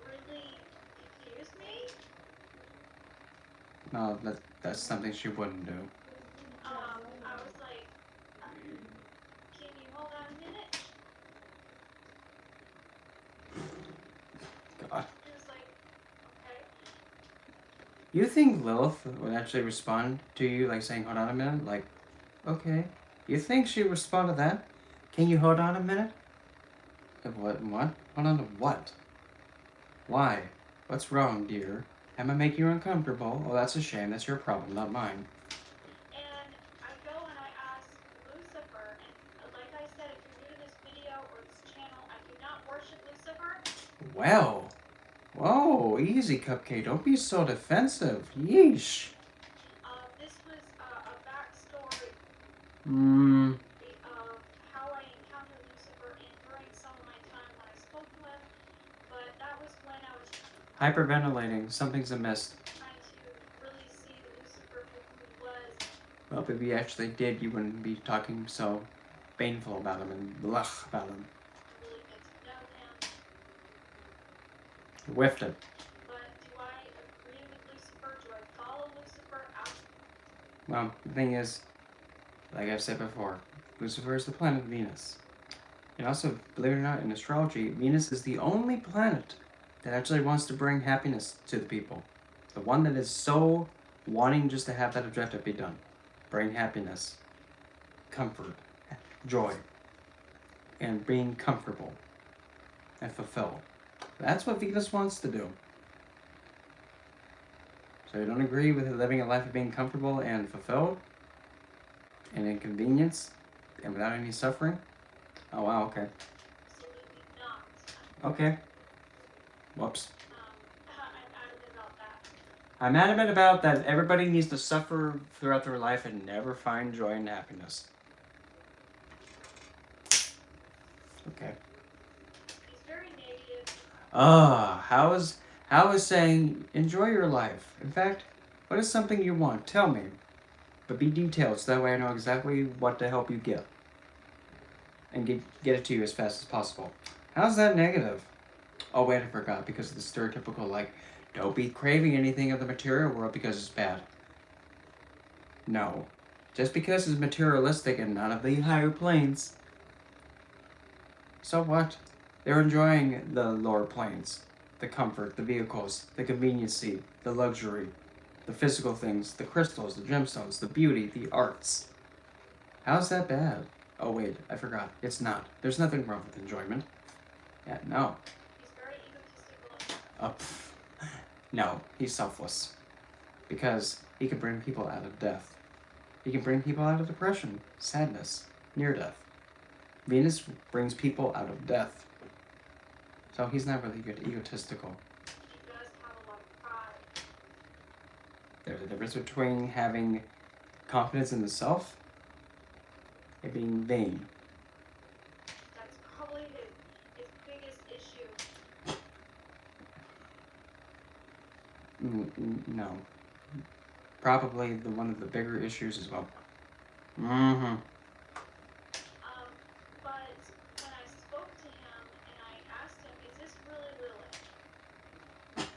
really confused me. No, that's something she wouldn't do. I was like, can you hold on a minute? God. It was like, okay. You think Lilith would actually respond to you, like saying, hold on a minute? Like, okay. You think she'd respond to that? Can you hold on a minute? What? Hold on to what? Why? What's wrong, dear? Am I making you uncomfortable? Oh, that's a shame. That's your problem, not mine. And I go and I ask Lucifer, and like I said, if you're new to this video or this channel, I do not worship Lucifer. Well. Whoa, easy, Cupcake. Don't be so defensive. Yeesh. This was a backstory Hmm. of how I was when I was Hyperventilating. Something's amiss. trying to really see Lucifer for who he was. Well, if we actually did, you wouldn't be talking so painful about him and blech about him. Really get to know him. You whiffed it. But do I agree with Lucifer? Do I follow Lucifer? Well, the thing is, like I've said before, Lucifer is the planet Venus. And also, believe it or not, in astrology, Venus is the only planet that actually wants to bring happiness to the people. The one that is so wanting just to have that objective be done. Bring happiness, comfort, joy, and being comfortable and fulfilled. That's what Venus wants to do. So you don't agree with living a life of being comfortable and fulfilled and inconvenience and without any suffering? Oh wow, okay. Absolutely not. Okay. Whoops. I'm adamant about that. I'm adamant about that everybody needs to suffer throughout their life and never find joy and happiness. Okay. He's very negative. How is saying enjoy your life? In fact, what is something you want? Tell me. But be detailed so that way I know exactly what to help you get. And get it to you as fast as possible. How's that negative? Oh wait, I forgot, because of the stereotypical like, don't be craving anything of the material world because it's bad. No. Just because it's materialistic and none of the higher planes. So what? They're enjoying the lower planes. The comfort, the vehicles, the conveniency, the luxury, the physical things, the crystals, the gemstones, the beauty, the arts. How's that bad? Oh wait, I forgot. It's not. There's nothing wrong with enjoyment. Yeah, no. He's very egotistical. No, he's selfless. Because he can bring people out of death. He can bring people out of depression, sadness, near death. Venus brings people out of death. So he's not really egotistical. He does have a lot of pride. There's a difference between having confidence in the self and being vain. That's probably his biggest issue. No. Probably one of the bigger issues as well. Mm-hmm. But when I spoke to him and I asked him, is this really Lilith?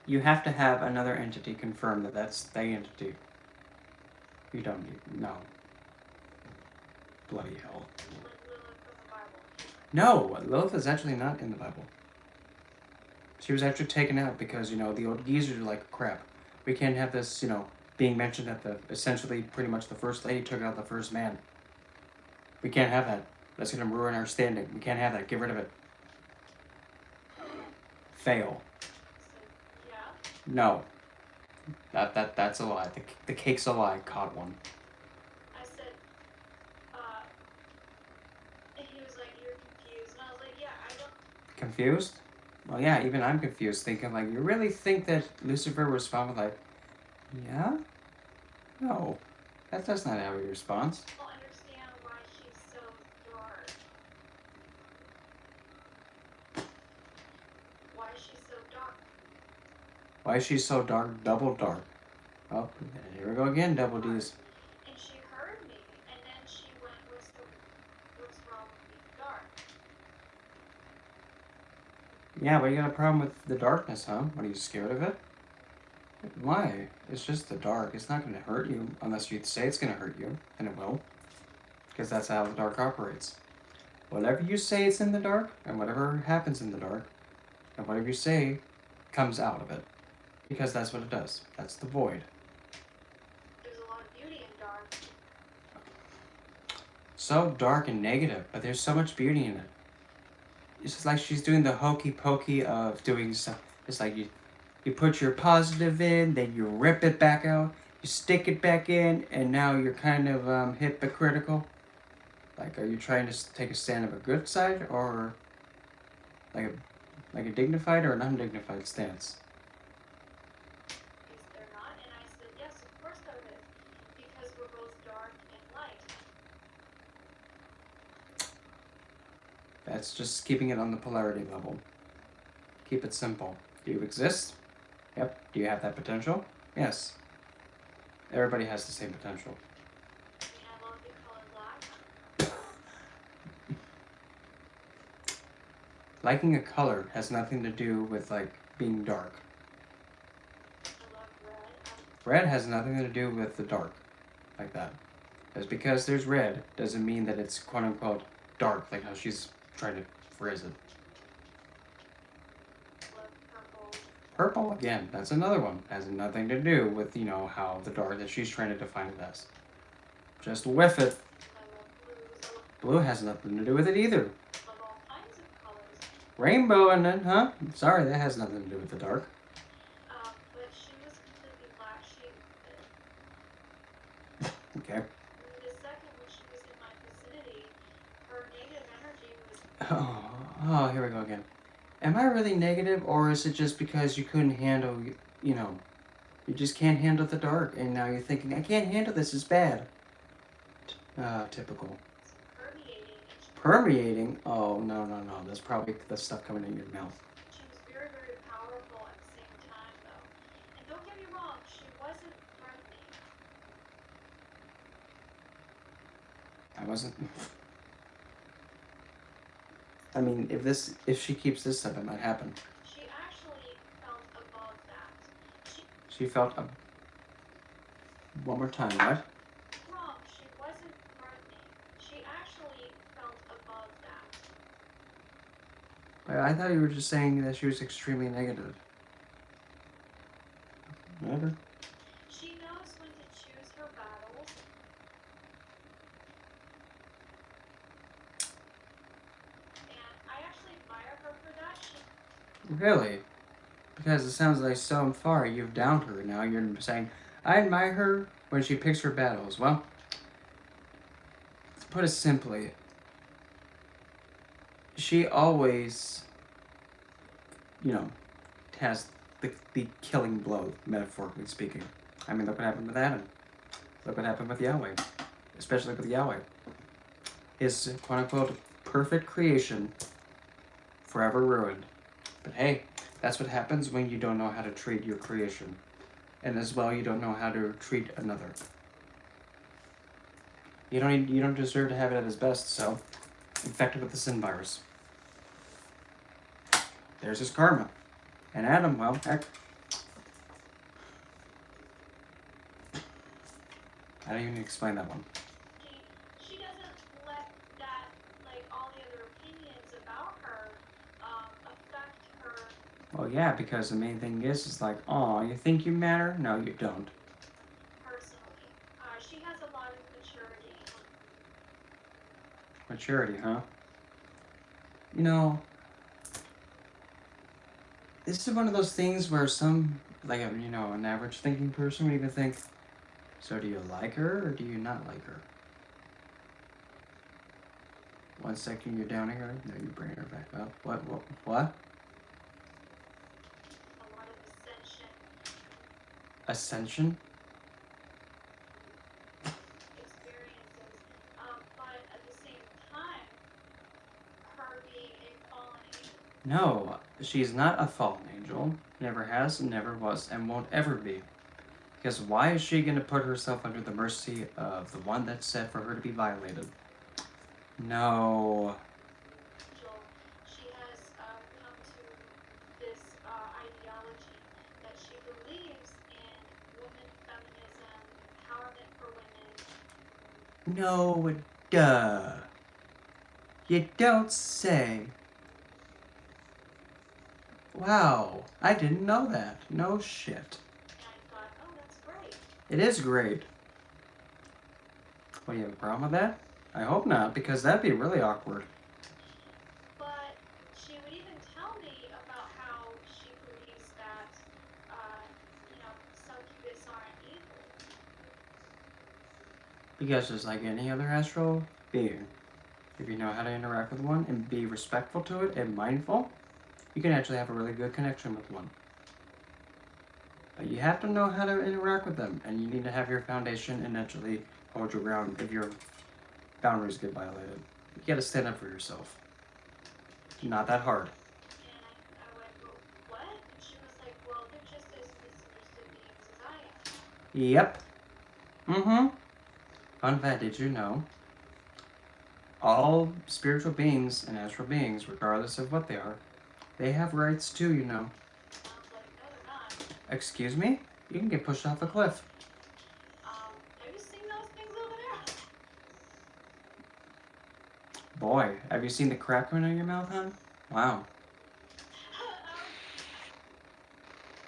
You have to have another entity confirm that that's the entity. You don't need... No. Bloody hell. Like Lilith from the Bible. No! Lilith is actually not in the Bible. She was actually taken out because, the old geezers are like, crap. We can't have this, being mentioned that essentially pretty much the first lady took out the first man. We can't have that. That's going to ruin our standing. We can't have that. Get rid of it. Fail. So, yeah. No. That's a lie. The cake's a lie. Caught one. I said, and he was like, you're confused. And I was like, yeah, I don't. Confused? Well, yeah, even I'm confused, thinking, like, you really think that Lucifer would respond with, like, yeah? No. That's not how he responds. I don't understand why she's so dark. Why is she so dark? Why is she so dark? Double dark. Oh, here we go again, double D's. And she heard me, and then she went, what's wrong with being dark? Yeah, but you got a problem with the darkness, huh? What, are you scared of it? Why? It's just the dark. It's not going to hurt you unless you say it's going to hurt you, and it will. Because that's how the dark operates. Whatever you say it's in the dark, and whatever happens in the dark, and whatever you say comes out of it. Because that's what it does. That's the void. There's a lot of beauty in dark. So dark and negative, but there's so much beauty in it. It's just like she's doing the hokey pokey of doing some. It's like you put your positive in, then you rip it back out, you stick it back in, and now you're kind of hypocritical. Like, are you trying to take a stand of a good side, or like a dignified or an undignified stance? Is there not? And I said, yes, of course there is. Because we're both dark and light. That's just keeping it on the polarity level. Keep it simple. Do you exist? Yep. Do you have that potential? Yes. Everybody has the same potential. I love the color black. Liking a color has nothing to do with like being dark. I love red. Red has nothing to do with the dark, like that. Just because there's red doesn't mean that it's quote unquote dark, like how she's trying to phrase it. I love purple. Purple, again, that's another one. Has nothing to do with, how the dark that she's trying to define it as. Just whiff it. I love blues. I love Blue has nothing to do with it either. all kinds of colors. Rainbow in it, huh? Sorry, that has nothing to do with the dark. But she was completely black. Okay. The second when she was in my vicinity, her negative energy was. Oh, here we go again. Am I really negative, or is it just because you couldn't handle, you just can't handle the dark, and now you're thinking, I can't handle this, it's bad. Typical. Permeating. Permeating? Oh, no. That's probably the stuff coming in your mouth. She was very, very powerful at the same time, though. And don't get me wrong, she wasn't threatening. I wasn't. I mean, if she keeps this up, it might happen. She actually felt above that. She felt a. One more time, what? Wrong, she wasn't threatening. She actually felt above that. I thought you were just saying that she was extremely negative. Whatever. She knows when to choose her battles. And I actually admire her for that. Really? Because it sounds like so far you've downed her. Now you're saying, I admire her when she picks her battles. Well, to put it simply, she always, has the killing blow, metaphorically speaking. I mean, look what happened with Adam. Look what happened with Yahweh. Especially with Yahweh. His quote unquote perfect creation forever ruined. But hey, that's what happens when you don't know how to treat your creation. And as well, you don't know how to treat another. You don't deserve to have it at its best, so infected with the sin virus. There's his karma. And Adam, well, heck. I don't even explain that one. She doesn't let that, like all the other opinions about her, affect her. Well, yeah, because the main thing is like, oh, you think you matter? No, you don't. Personally, she has a lot of maturity. Maturity, huh? This is one of those things where some, like, an average thinking person would even think, so do you like her or do you not like her? 1 second you're downing her, then you bring her back up. What? A lot of ascension. Ascension? Experiences. But at the same time, her being a fallen angel. No, she's not a fallen angel. Never has, never was, and won't ever be. Because why is she going to put herself under the mercy of the one that said for her to be violated? No. She has come to this ideology that she believes in woman feminism, empowerment for women. No, duh. You don't say. Wow, I didn't know that. No shit. And I thought, oh, that's great. It is great. What, do you have a problem with that? I hope not, because that'd be really awkward. But she would even tell me about how she believes that, succubus aren't evil. Because just like any other astral being, if you know how to interact with one and be respectful to it and mindful, you can actually have a really good connection with one. But you have to know how to interact with them, and you need to have your foundation and actually hold your ground if your boundaries get violated. You gotta stand up for yourself. Not that hard. And I went, well, what? And she was like, well, they're just as misunderstood beings as I am. Yep. Mm-hmm. Fun fact, did you know? All spiritual beings and astral beings, regardless of what they are, they have rights too, you know. And I was like, no, they're not. Excuse me? You can get pushed off a cliff. Have you seen those things over there? Boy, have you seen the crack coming out of your mouth, hon? Wow.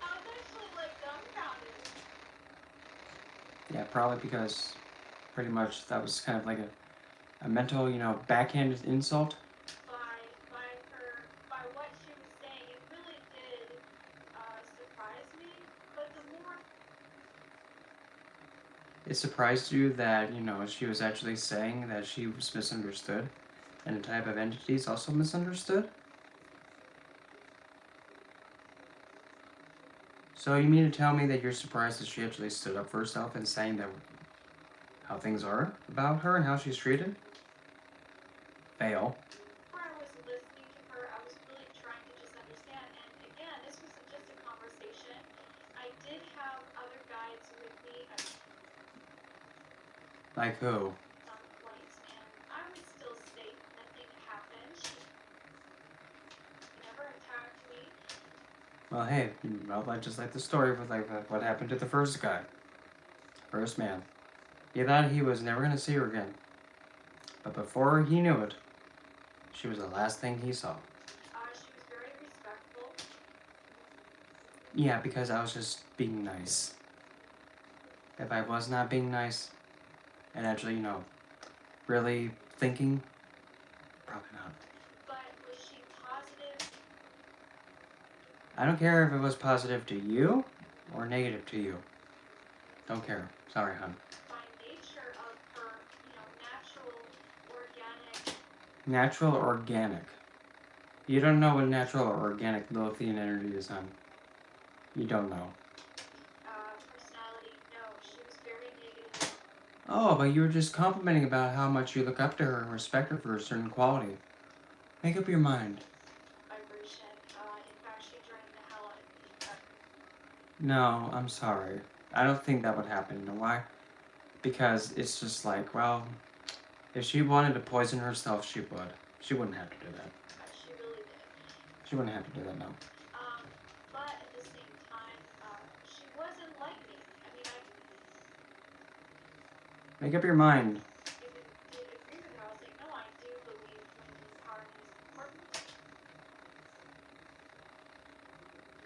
I was actually like dumbfounded. Yeah, probably because pretty much that was kind of like a mental, you know, backhanded insult. By what she was saying, it really did surprise me. But the more It surprised you that, you know, she was actually saying that she was misunderstood and a type of entity is also misunderstood? So you mean to tell me that you're surprised that she actually stood up for herself and saying that how things are about her and how she's treated? Fail. I was listening to her, I was really trying to just understand. And again, this was just a conversation. I did have other guides with me at Like who? some point, and I would still state nothing happened. She never attacked me. Well, hey, well, just like the story with like what happened to the first guy, first man. He thought he was never gonna see her again, but before he knew it, she was the last thing he saw. She was very respectful. Yeah, because I was just being nice. If I was not being nice, and actually, you know, really thinking, probably not. But was she positive? I don't care if it was positive to you or negative to you. Don't care. Sorry, hon. By nature of her, natural, organic. Natural or organic? You don't know what natural or organic Lilithian energy is, hon. You don't know. Personality, no, she was very negative. Oh, but you were just complimenting about how much you look up to her and respect her for a certain quality. Make up your mind. Vibration. In fact, she drained the hell out of me. No, I'm sorry. I don't think that would happen. You know why? Because it's just like, well, if she wanted to poison herself, she would. She wouldn't have to do that. She really did. She wouldn't have to do that, no. But at the same time, she wasn't like me. I mean, I Make up your mind. did agree with her. I was like, no, I do believe women's empowerment is important.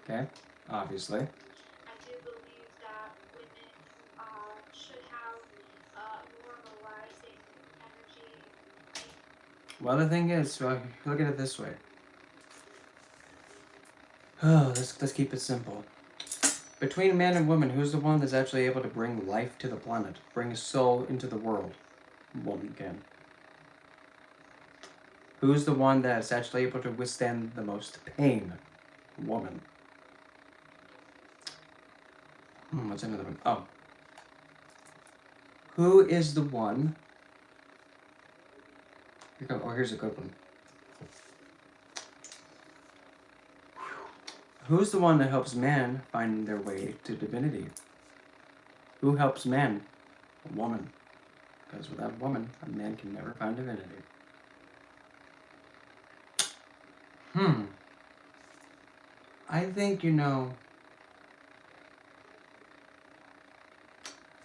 Okay? Obviously. I do believe that women should have more of a rising energy. Well, the thing is, well, look at it this way. Oh, let's keep it simple. Between man and woman, who's the one that's actually able to bring life to the planet, bring a soul into the world? Woman can. Who's the one that's actually able to withstand the most pain? Woman. What's another one? Oh. Who is the one? Here's a good one. Who's the one that helps man find their way to divinity? Who helps man? A woman. Because without a woman, a man can never find divinity. I think,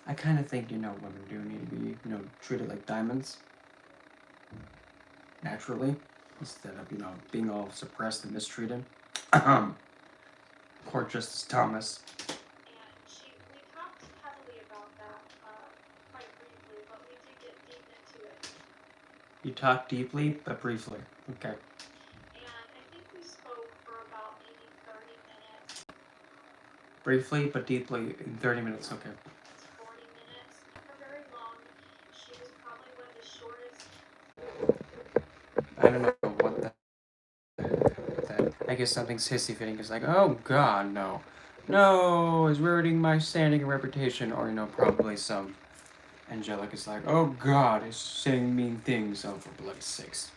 I kind of think, women do need to be, treated like diamonds. Naturally. Instead of, being all suppressed and mistreated. Court Justice Thomas. And we talked heavily about that quite briefly, but we did get deep into it. You talked deeply, but briefly. Okay. And I think we spoke for about maybe 30 minutes. Briefly, but deeply in 30 minutes, okay. 40 minutes, never very long. She was probably one of the shortest. I don't know what that. I guess something's hissy fitting. It's like, oh god, no. No, it's ruining my standing and reputation. Or, probably some angelic is like, oh god, it's saying mean things. Oh, for bloody sakes.